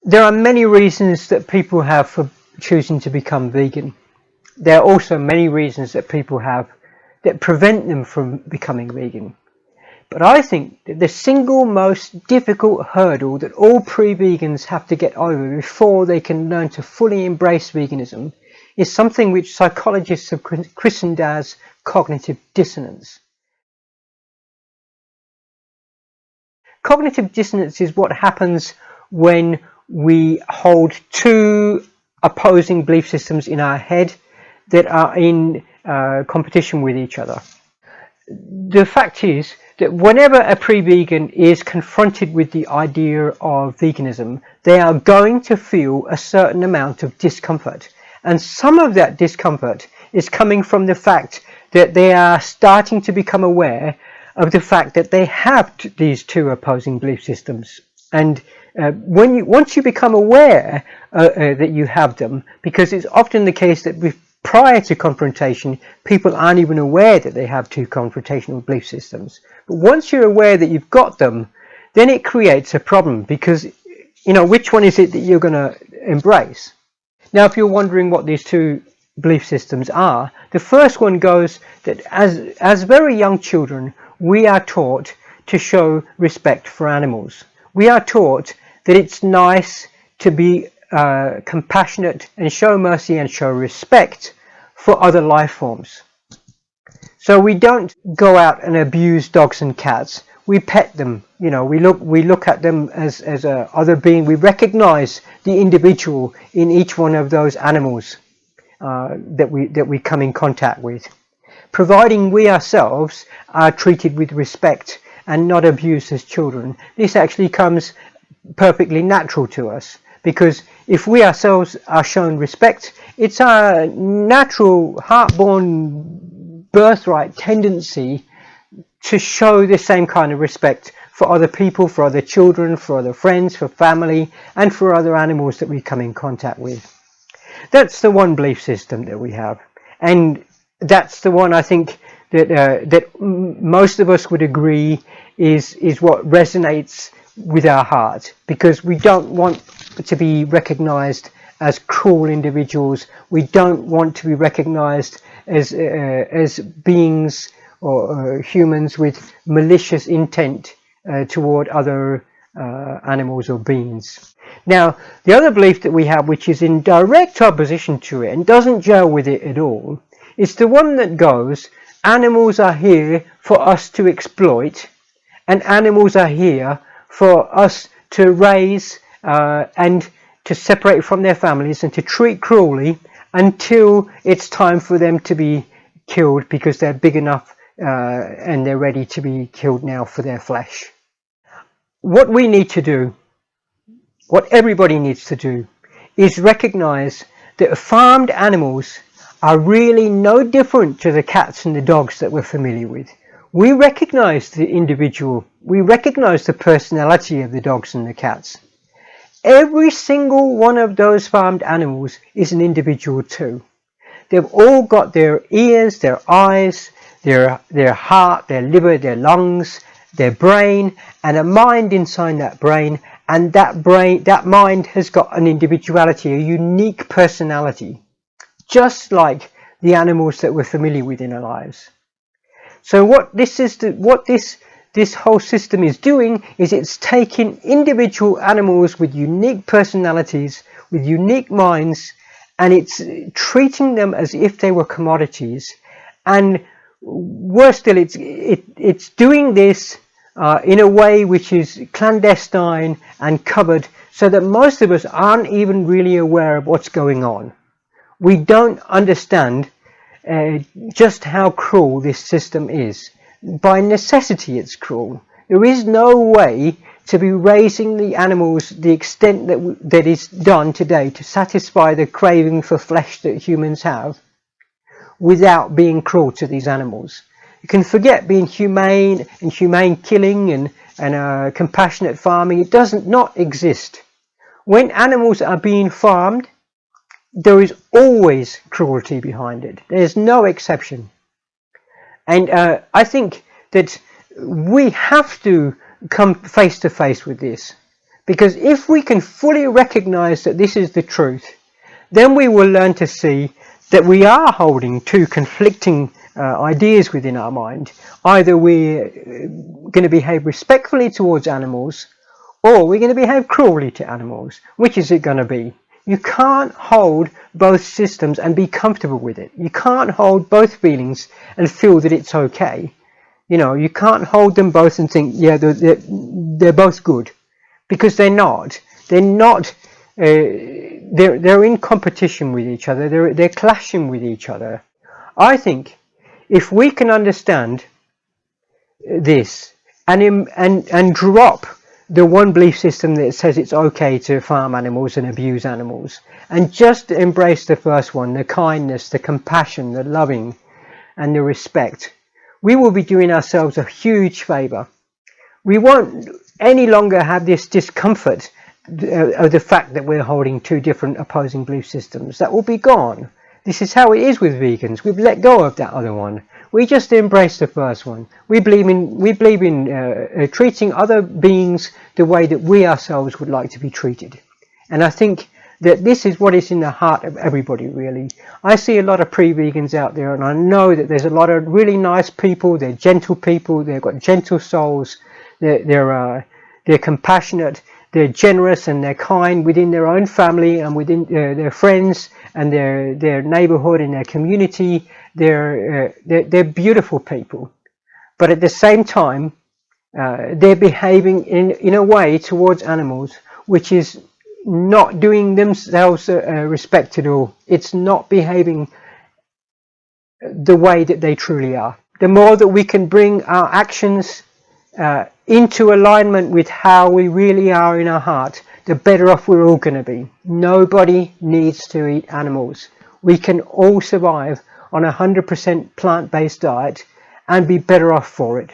There are many reasons that people have for choosing to become vegan. There are also many reasons that people have that prevent them from becoming vegan. But I think that the single most difficult hurdle that all pre-vegans have to get over before they can learn to fully embrace veganism is something which psychologists have christened as cognitive dissonance. Cognitive dissonance is what happens when we hold two opposing belief systems in our head that are in competition with each other. The fact is that whenever a pre-vegan is confronted with the idea of veganism, they are going to feel a certain amount of discomfort. And some of that discomfort is coming from the fact that they are starting to become aware of the fact that they have these two opposing belief systems. And once you become aware that you have them, because it's often the case that prior to confrontation, people aren't even aware that they have two confrontational belief systems. But once you're aware that you've got them, then it creates a problem, because, you know, which one is it that you're going to embrace? Now, if you're wondering what these two belief systems are, the first one goes that as very young children, we are taught to show respect for animals. We are taught that it's nice to be compassionate and show mercy and show respect for other life forms. So we don't go out and abuse dogs and cats. We pet them. You know, we look at them as a other being. We recognize the individual in each one of those animals that we come in contact with, providing we ourselves are treated with respect and not abused as children. This actually comes perfectly natural to us, because if we ourselves are shown respect, it's our natural heart-born birthright tendency to show the same kind of respect for other people, for other children, for other friends, for family, and for other animals that we come in contact with. That's the one belief system that we have, and that's the one I think that most of us would agree is what resonates with our heart, because we don't want to be recognized as cruel individuals. We don't want to be recognized as beings or humans with malicious intent toward other animals or beings. Now, the other belief that we have, which is in direct opposition to it and doesn't gel with it at all, is the one that goes, animals are here for us to exploit, and animals are here for us to raise and to separate from their families and to treat cruelly until it's time for them to be killed, because they're big enough and they're ready to be killed now for their flesh. What we need to do, what everybody needs to do, is recognize that farmed animals are really no different to the cats and the dogs that we're familiar with. We recognize the individual, we recognize the personality of the dogs and the cats. Every single one of those farmed animals is an individual too. They've all got their ears, their eyes, their heart, their liver, their lungs, their brain, and a mind inside that brain. And that mind has got an individuality, a unique personality, just like the animals that we're familiar with in our lives. So what this whole system is doing is it's taking individual animals with unique personalities, with unique minds, and it's treating them as if they were commodities. And worse still, it's doing this in a way which is clandestine and covered, so that most of us aren't even really aware of what's going on. We don't understand just how cruel this system is. By necessity, it's cruel. There is no way to be raising the animals the extent that is done today to satisfy the craving for flesh that humans have without being cruel to these animals. You can forget being humane and humane killing and compassionate farming. It doesn't not exist. When animals are being farmed, there is always cruelty behind it. There's no exception. And I think that we have to come face to face with this, Because if we can fully recognize that this is the truth, then we will learn to see that we are holding two conflicting ideas within our mind. Either we're going to behave respectfully towards animals, or we're going to behave cruelly to animals. Which is it going to be? You can't hold both systems and be comfortable with it. You can't hold both feelings and feel that it's okay. You know, you can't hold them both and think, yeah, they're both good, because they're not. They're not. They're in competition with each other. They're clashing with each other. I think if we can understand this and drop the one belief system that says it's okay to farm animals and abuse animals, and just embrace the first one, the kindness, the compassion, the loving, and the respect, we will be doing ourselves a huge favor. We won't any longer have this discomfort of the fact that we're holding two different opposing belief systems. That will be gone. This is how it is with vegans. We've let go of that other one. We just embrace the first one. We believe in treating other beings the way that we ourselves would like to be treated. And I think that this is what is in the heart of everybody, really. I see a lot of pre-vegans out there, and I know that there's a lot of really nice people. They're gentle people. They've got gentle souls. They're compassionate. They're generous and they're kind within their own family and within their friends and their neighborhood and their community. They're beautiful people, but at the same time, they're behaving in a way towards animals which is not doing themselves respect at all. It's not behaving the way that they truly are. The more that we can bring our actions into alignment with how we really are in our heart, the better off we're all going to be. Nobody needs to eat animals. We can all survive on a 100% plant-based diet and be better off for it.